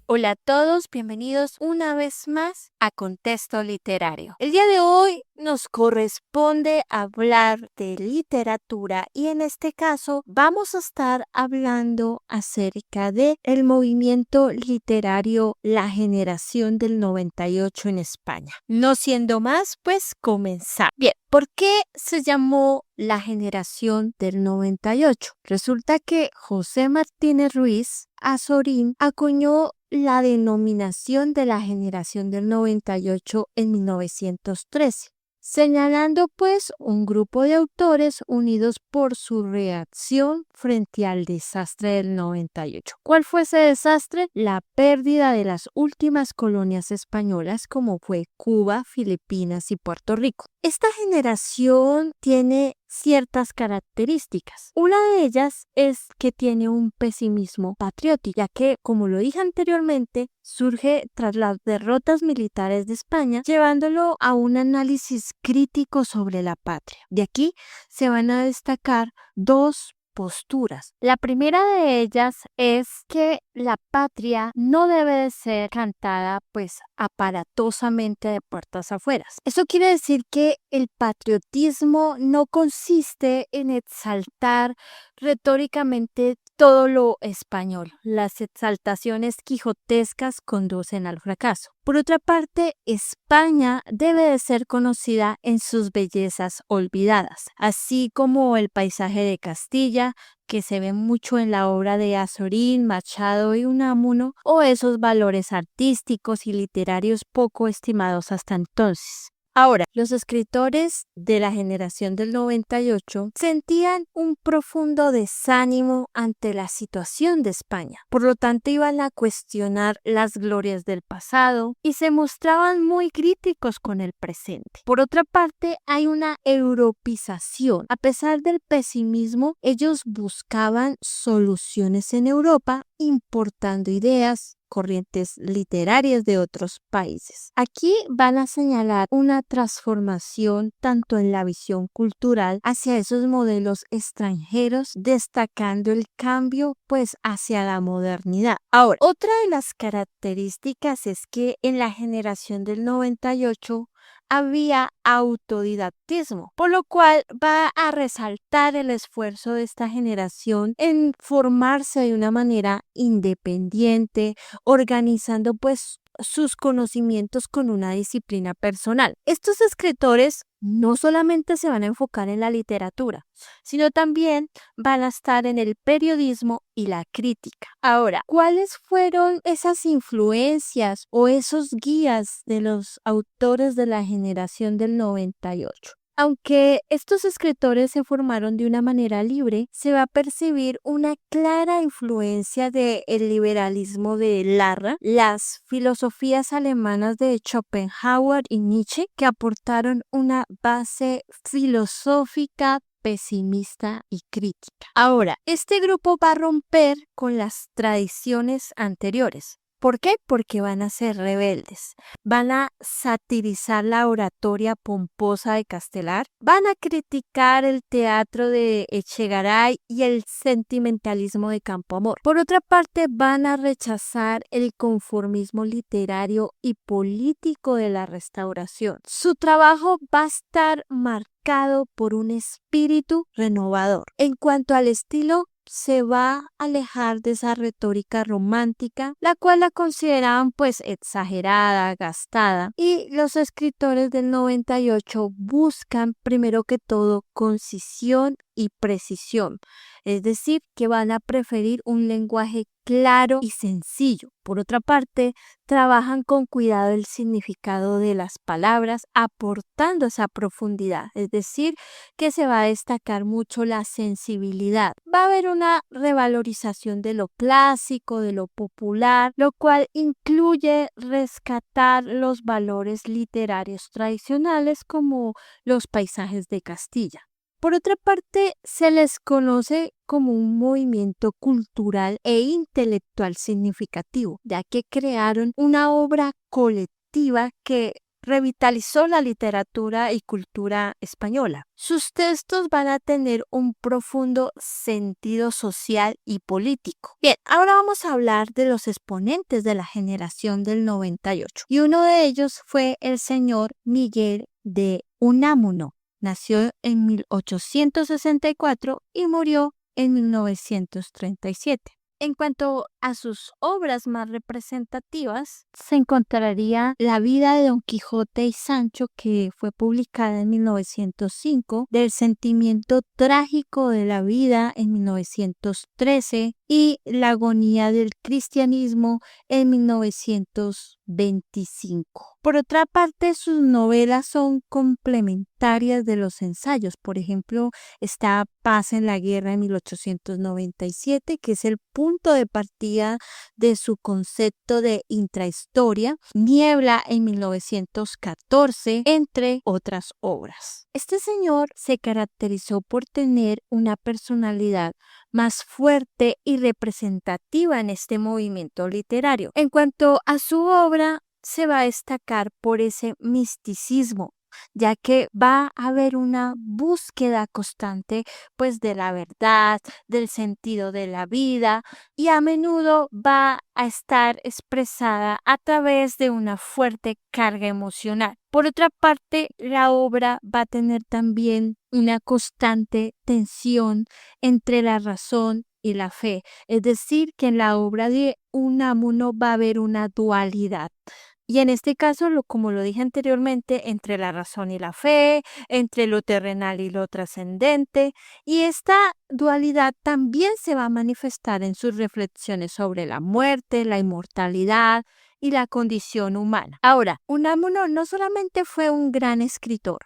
Hola a todos, bienvenidos una vez más a Contexto Literario. El día de hoy nos corresponde hablar de literatura y en este caso vamos a estar hablando acerca de el movimiento literario La Generación del 98 en España. No siendo más, pues comenzar. Bien, ¿por qué se llamó La Generación del 98? Resulta que José Martínez Ruiz Azorín acuñó la denominación de la generación del 98 en 1913, señalando pues un grupo de autores unidos por su reacción frente al desastre del 98. ¿Cuál fue ese desastre? La pérdida de las últimas colonias españolas como fue Cuba, Filipinas y Puerto Rico. Esta generación tiene ciertas características. Una de ellas es que tiene un pesimismo patriótico, ya que, como lo dije anteriormente, surge tras las derrotas militares de España, llevándolo a un análisis crítico sobre la patria. De aquí se van a destacar dos posturas. La primera de ellas es que la patria no debe de ser cantada pues aparatosamente de puertas afuera. Eso quiere decir que el patriotismo no consiste en exaltar retóricamente todo lo español. Las exaltaciones quijotescas conducen al fracaso. Por otra parte, España debe de ser conocida en sus bellezas olvidadas, así como el paisaje de Castilla, que se ve mucho en la obra de Azorín, Machado y Unamuno, o esos valores artísticos y literarios poco estimados hasta entonces. Ahora, los escritores de la generación del 98 sentían un profundo desánimo ante la situación de España. Por lo tanto, iban a cuestionar las glorias del pasado y se mostraban muy críticos con el presente. Por otra parte, hay una europeización. A pesar del pesimismo, ellos buscaban soluciones en Europa, importando ideas, corrientes literarias de otros países. Aquí van a señalar una transformación tanto en la visión cultural hacia esos modelos extranjeros, destacando el cambio pues hacia la modernidad. Ahora, otra de las características es que en la generación del 98 había autodidactismo, por lo cual va a resaltar el esfuerzo de esta generación en formarse de una manera independiente, organizando pues sus conocimientos con una disciplina personal. Estos escritores no solamente se van a enfocar en la literatura, sino también van a estar en el periodismo y la crítica. Ahora, ¿cuáles fueron esas influencias o esos guías de los autores de la generación del 98? Aunque estos escritores se formaron de una manera libre, se va a percibir una clara influencia del liberalismo de Larra, las filosofías alemanas de Schopenhauer y Nietzsche, que aportaron una base filosófica pesimista y crítica. Ahora, este grupo va a romper con las tradiciones anteriores. ¿Por qué? Porque van a ser rebeldes, van a satirizar la oratoria pomposa de Castelar, van a criticar el teatro de Echegaray y el sentimentalismo de Campoamor. Por otra parte, van a rechazar el conformismo literario y político de la Restauración. Su trabajo va a estar marcado por un espíritu renovador. En cuanto al estilo, se va a alejar de esa retórica romántica, la cual la consideraban pues exagerada, gastada, y los escritores del 98 buscan primero que todo concisión y precisión, es decir, que van a preferir un lenguaje claro y sencillo. Por otra parte, trabajan con cuidado el significado de las palabras, aportando esa profundidad, es decir, que se va a destacar mucho la sensibilidad. Va a haber una revalorización de lo clásico, de lo popular, lo cual incluye rescatar los valores literarios tradicionales como los paisajes de Castilla. Por otra parte, se les conoce como un movimiento cultural e intelectual significativo, ya que crearon una obra colectiva que revitalizó la literatura y cultura española. Sus textos van a tener un profundo sentido social y político. Bien, ahora vamos a hablar de los exponentes de la generación del 98. Y uno de ellos fue el señor Miguel de Unamuno. Nació en 1864 y murió en 1937. En cuanto a sus obras más representativas, se encontraría La vida de Don Quijote y Sancho, que fue publicada en 1905, Del sentimiento trágico de la vida en 1913 y La agonía del cristianismo en 1925. Por otra parte, sus novelas son complementarias de los ensayos. Por ejemplo, está Paz en la guerra en 1897, que es el punto de partida de su concepto de intrahistoria, Niebla en 1914, entre otras obras. Este señor se caracterizó por tener una personalidad más fuerte y representativa en este movimiento literario. En cuanto a su obra, se va a destacar por ese misticismo, ya que va a haber una búsqueda constante pues de la verdad, del sentido de la vida, y a menudo va a estar expresada a través de una fuerte carga emocional. Por otra parte, la obra va a tener también una constante tensión entre la razón y la fe, es decir, que en la obra de Unamuno va a haber una dualidad. Y en este caso, como lo dije anteriormente, entre la razón y la fe, entre lo terrenal y lo trascendente, y esta dualidad también se va a manifestar en sus reflexiones sobre la muerte, la inmortalidad y la condición humana. Ahora, Unamuno no solamente fue un gran escritor,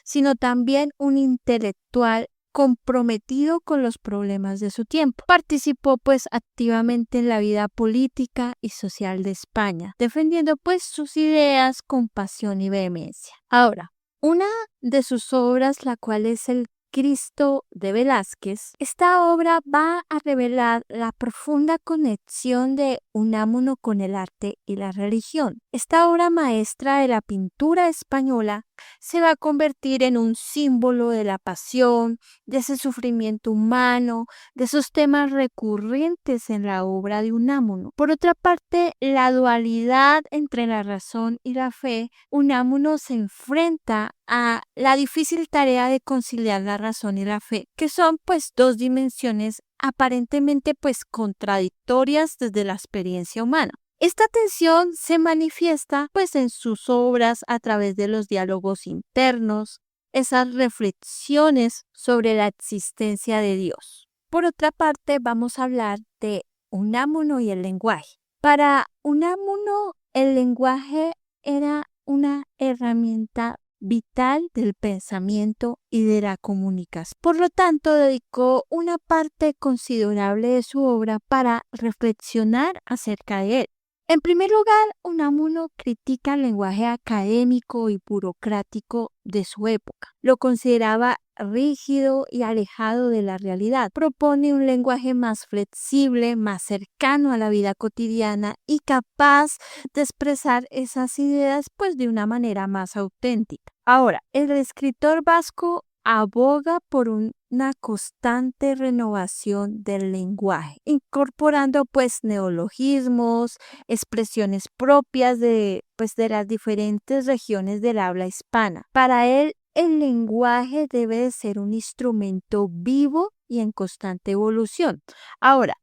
sino también un intelectual comprometido con los problemas de su tiempo. Participó pues activamente en la vida política y social de España, defendiendo pues sus ideas con pasión y vehemencia. Ahora, una de sus obras, la cual es el Cristo de Velázquez, esta obra va a revelar la profunda conexión de Unamuno con el arte y la religión. Esta obra maestra de la pintura española se va a convertir en un símbolo de la pasión, de ese sufrimiento humano, de esos temas recurrentes en la obra de Unamuno. Por otra parte, la dualidad entre la razón y la fe, Unamuno se enfrenta a la difícil tarea de conciliar la razón y la fe, que son pues dos dimensiones aparentemente pues contradictorias desde la experiencia humana. Esta tensión se manifiesta pues en sus obras a través de los diálogos internos, esas reflexiones sobre la existencia de Dios. Por otra parte, vamos a hablar de Unamuno y el lenguaje. Para Unamuno, el lenguaje era una herramienta vital del pensamiento y de la comunicación. Por lo tanto, dedicó una parte considerable de su obra para reflexionar acerca de él. En primer lugar, Unamuno critica el lenguaje académico y burocrático de su época. Lo consideraba rígido y alejado de la realidad. Propone un lenguaje más flexible, más cercano a la vida cotidiana y capaz de expresar esas ideas pues de una manera más auténtica. Ahora, el escritor vasco aboga por una constante renovación del lenguaje, incorporando pues neologismos, expresiones propias de las diferentes regiones del habla hispana. Para él, el lenguaje debe de ser un instrumento vivo y en constante evolución. Ahora,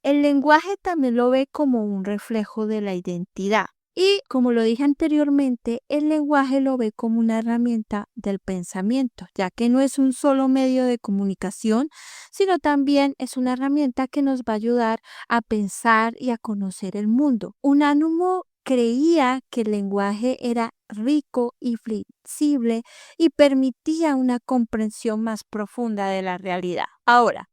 el lenguaje también lo ve como un reflejo de la identidad. Y como lo dije anteriormente, el lenguaje lo ve como una herramienta del pensamiento, ya que no es un solo medio de comunicación, sino también es una herramienta que nos va a ayudar a pensar y a conocer el mundo. Unamuno creía que el lenguaje era rico y flexible y permitía una comprensión más profunda de la realidad. Ahora,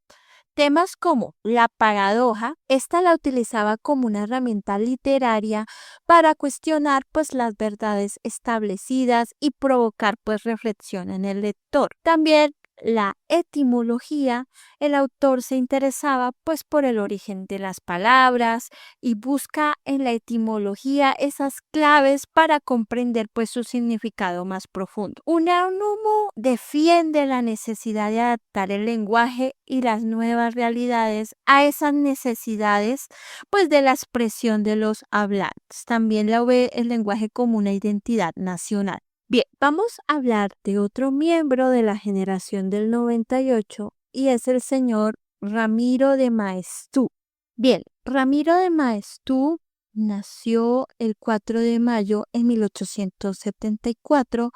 temas como la paradoja, esta la utilizaba como una herramienta literaria para cuestionar pues las verdades establecidas y provocar pues reflexión en el lector. También la etimología, el autor se interesaba pues por el origen de las palabras y busca en la etimología esas claves para comprender pues su significado más profundo. Unamuno defiende la necesidad de adaptar el lenguaje y las nuevas realidades a esas necesidades pues de la expresión de los hablantes. También la ve el lenguaje como una identidad nacional. Bien, vamos a hablar de otro miembro de la generación del 98 y es el señor Ramiro de Maeztu. Bien, Ramiro de Maeztu nació el 4 de mayo de 1874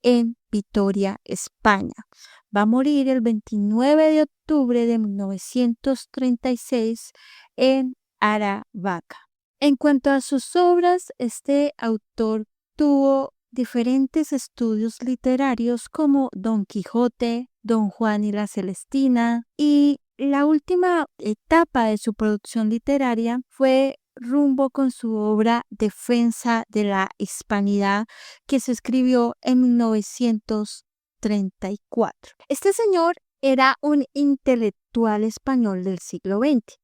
en Vitoria, España. Va a morir el 29 de octubre de 1936 en Aravaca. En cuanto a sus obras, este autor tuvo diferentes estudios literarios como Don Quijote, Don Juan y la Celestina, y la última etapa de su producción literaria fue rumbo con su obra Defensa de la Hispanidad, que se escribió en 1934. Este señor era un intelectual español del siglo XX.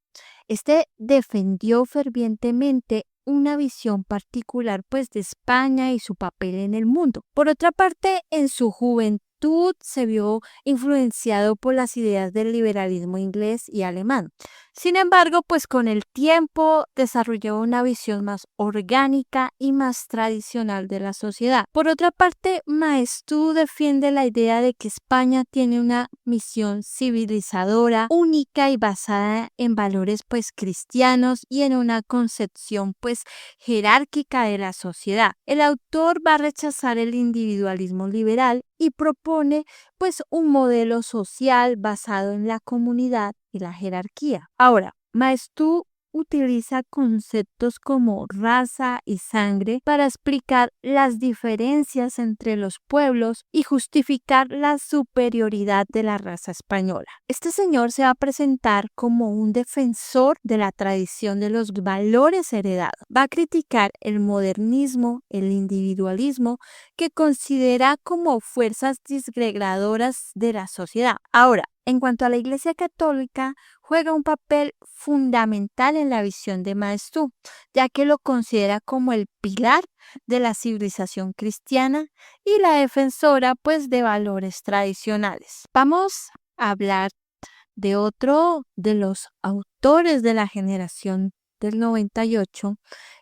Este defendió fervientemente una visión particular pues de España y su papel en el mundo. Por otra parte, en su juventud se vio influenciado por las ideas del liberalismo inglés y alemán. Sin embargo, pues con el tiempo desarrolló una visión más orgánica y más tradicional de la sociedad. Por otra parte, Maeztu defiende la idea de que España tiene una misión civilizadora única y basada en valores pues cristianos y en una concepción pues jerárquica de la sociedad. El autor va a rechazar el individualismo liberal y propone pues un modelo social basado en la comunidad y la jerarquía. Ahora, Maeztu utiliza conceptos como raza y sangre para explicar las diferencias entre los pueblos y justificar la superioridad de la raza española. Este señor se va a presentar como un defensor de la tradición de los valores heredados. Va a criticar el modernismo, el individualismo, que considera como fuerzas disgregadoras de la sociedad. Ahora, en cuanto a la Iglesia Católica, juega un papel fundamental en la visión de Maeztu, ya que lo considera como el pilar de la civilización cristiana y la defensora pues de valores tradicionales. Vamos a hablar de otro de los autores de la generación del 98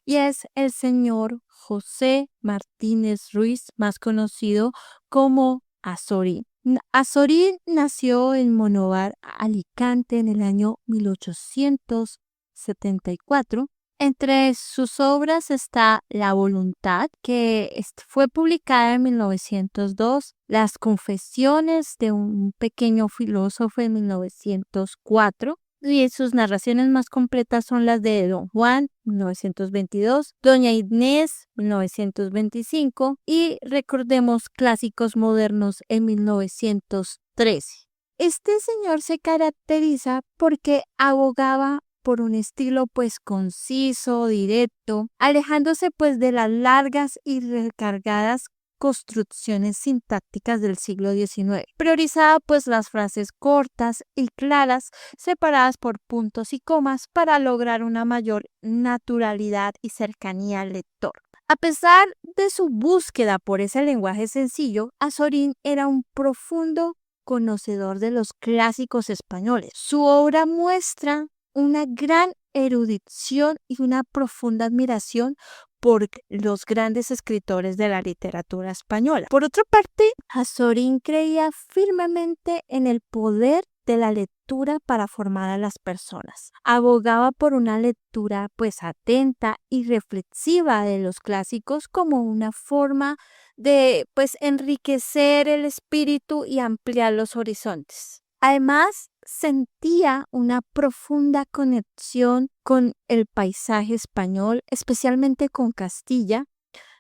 y es el señor José Martínez Ruiz, más conocido como Azorín. Azorín nació en Monóvar, Alicante, en el año 1874. Entre sus obras está La Voluntad, que fue publicada en 1902, Las Confesiones de un pequeño filósofo en 1904, y sus narraciones más completas son las de Don Juan, 1922, Doña Inés, 1925, y recordemos Clásicos Modernos en 1913. Este señor se caracteriza porque abogaba por un estilo pues conciso, directo, alejándose pues de las largas y recargadas construcciones sintácticas del siglo XIX. Priorizaba pues las frases cortas y claras, separadas por puntos y comas para lograr una mayor naturalidad y cercanía al lector. A pesar de su búsqueda por ese lenguaje sencillo, Azorín era un profundo conocedor de los clásicos españoles. Su obra muestra una gran erudición y una profunda admiración por los grandes escritores de la literatura española. Por otra parte, Azorín creía firmemente en el poder de la lectura para formar a las personas. Abogaba por una lectura pues atenta y reflexiva de los clásicos como una forma de pues enriquecer el espíritu y ampliar los horizontes. Además, sentía una profunda conexión con el paisaje español, especialmente con Castilla.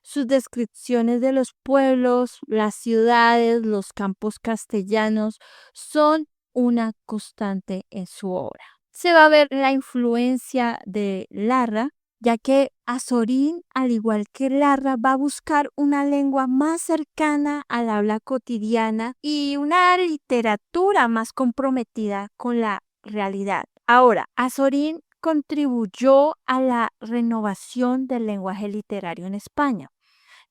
Sus descripciones de los pueblos, las ciudades, los campos castellanos son una constante en su obra. Se va a ver la influencia de Larra ya que Azorín, al igual que Larra, va a buscar una lengua más cercana al habla cotidiana y una literatura más comprometida con la realidad. Ahora, Azorín contribuyó a la renovación del lenguaje literario en España,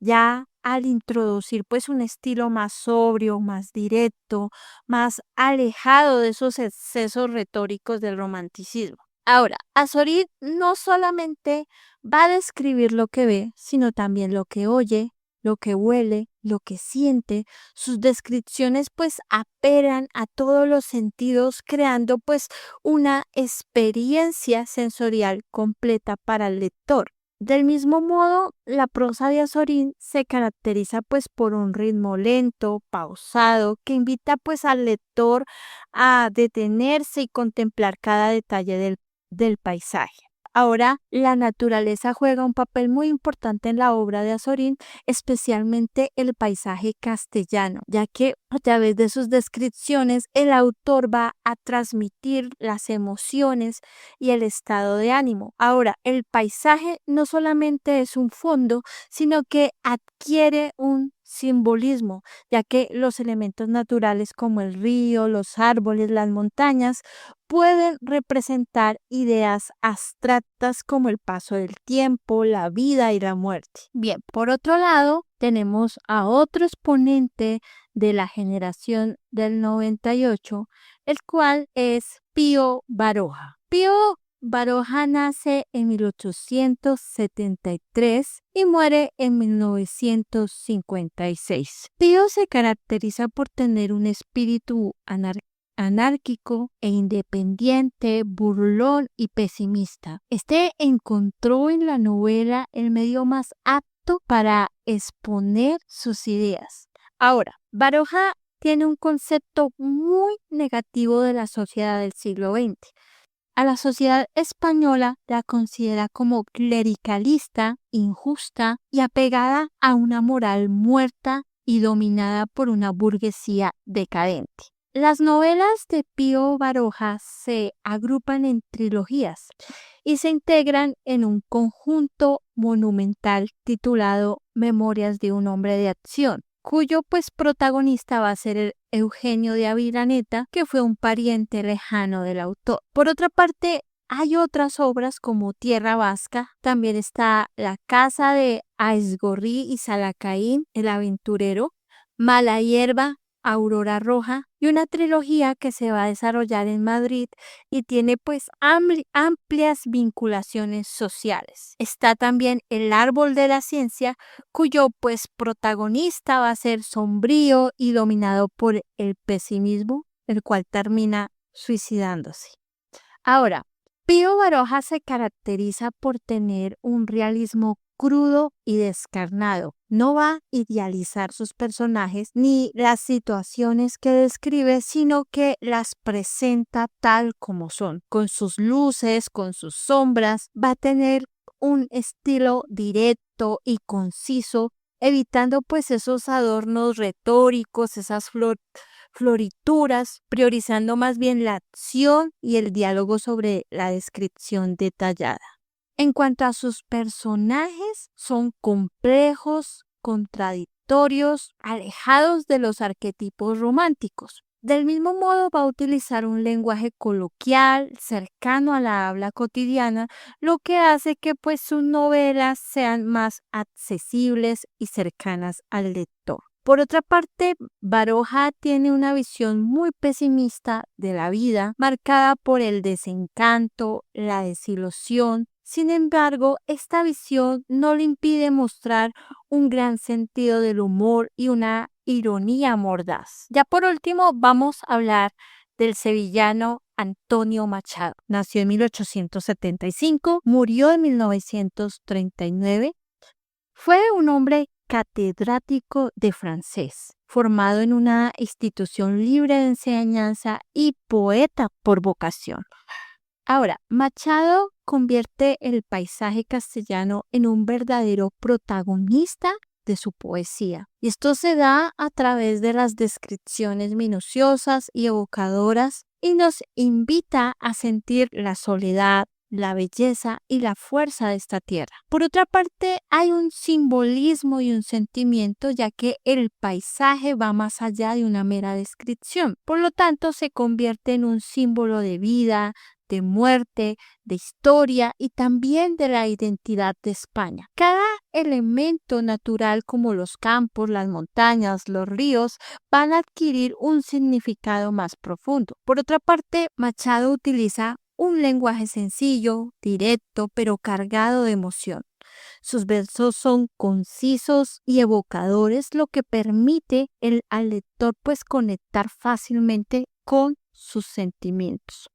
ya al introducir pues un estilo más sobrio, más directo, más alejado de esos excesos retóricos del romanticismo. Ahora, Azorín no solamente va a describir lo que ve, sino también lo que oye, lo que huele, lo que siente. Sus descripciones pues apelan a todos los sentidos, creando pues una experiencia sensorial completa para el lector. Del mismo modo, la prosa de Azorín se caracteriza pues por un ritmo lento, pausado, que invita pues al lector a detenerse y contemplar cada detalle del paisaje. Ahora, la naturaleza juega un papel muy importante en la obra de Azorín, especialmente el paisaje castellano, ya que a través de sus descripciones el autor va a transmitir las emociones y el estado de ánimo. Ahora, el paisaje no solamente es un fondo, sino que adquiere un simbolismo, ya que los elementos naturales como el río, los árboles, las montañas, pueden representar ideas abstractas como el paso del tiempo, la vida y la muerte. Bien, por otro lado, tenemos a otro exponente de la generación del 98, el cual es Pío Baroja. Pío Baroja nace en 1873 y muere en 1956. Pío se caracteriza por tener un espíritu anárquico e independiente, burlón y pesimista. Este encontró en la novela el medio más apto para exponer sus ideas. Ahora, Baroja tiene un concepto muy negativo de la sociedad del siglo XX. A la sociedad española la considera como clericalista, injusta y apegada a una moral muerta y dominada por una burguesía decadente. Las novelas de Pío Baroja se agrupan en trilogías y se integran en un conjunto monumental titulado Memorias de un hombre de acción, cuyo pues protagonista va a ser el Eugenio de Aviraneta, que fue un pariente lejano del autor. Por otra parte, hay otras obras como Tierra Vasca, también está La Casa de Aizgorri y Salacaín, El Aventurero, Mala Hierba, Aurora Roja, y una trilogía que se va a desarrollar en Madrid y tiene pues amplias vinculaciones sociales. Está también El Árbol de la Ciencia, cuyo pues protagonista va a ser sombrío y dominado por el pesimismo, el cual termina suicidándose. Ahora, Pío Baroja se caracteriza por tener un realismo crudo y descarnado. No va a idealizar sus personajes ni las situaciones que describe, sino que las presenta tal como son, con sus luces, con sus sombras. Va a tener un estilo directo y conciso, evitando pues esos adornos retóricos, esas florituras, priorizando más bien la acción y el diálogo sobre la descripción detallada. En cuanto a sus personajes, son complejos, contradictorios, alejados de los arquetipos románticos. Del mismo modo, va a utilizar un lenguaje coloquial, cercano a la habla cotidiana, lo que hace que pues sus novelas sean más accesibles y cercanas al lector. Por otra parte, Baroja tiene una visión muy pesimista de la vida, marcada por el desencanto, la desilusión. Sin embargo, esta visión no le impide mostrar un gran sentido del humor y una ironía mordaz. Ya por último, vamos a hablar del sevillano Antonio Machado. Nació en 1875, murió en 1939. Fue un hombre catedrático de francés, formado en una institución libre de enseñanza y poeta por vocación. Ahora, Machado convierte el paisaje castellano en un verdadero protagonista de su poesía. Y esto se da a través de las descripciones minuciosas y evocadoras y nos invita a sentir la soledad, la belleza y la fuerza de esta tierra. Por otra parte, hay un simbolismo y un sentimiento, ya que el paisaje va más allá de una mera descripción. Por lo tanto, se convierte en un símbolo de vida, de muerte, de historia y también de la identidad de España. Cada elemento natural como los campos, las montañas, los ríos van a adquirir un significado más profundo. Por otra parte, Machado utiliza un lenguaje sencillo, directo, pero cargado de emoción. Sus versos son concisos y evocadores, lo que permite al lector pues conectar fácilmente con sus sentimientos.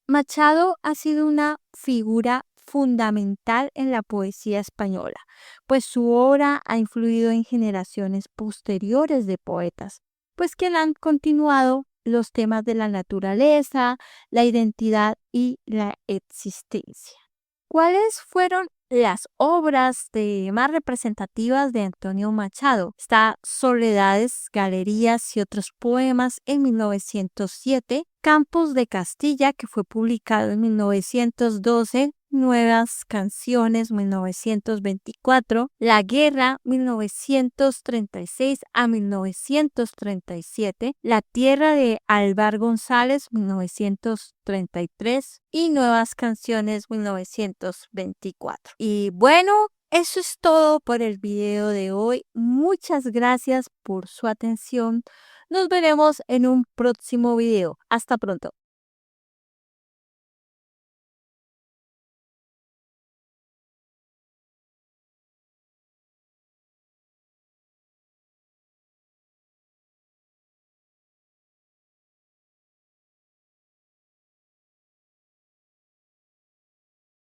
Machado ha sido una figura fundamental en la poesía española, pues su obra ha influido en generaciones posteriores de poetas, pues que han continuado los temas de la naturaleza, la identidad y la existencia. ¿Cuáles fueron las obras más representativas de Antonio Machado? Está Soledades, Galerías y otros poemas en 1907, Campos de Castilla, que fue publicado en 1912, Nuevas Canciones 1924, La Guerra 1936 a 1937, La Tierra de Álvar González 1933 y Nuevas Canciones 1924. Y bueno, eso es todo por el video de hoy. Muchas gracias por su atención. Nos veremos en un próximo video. Hasta pronto.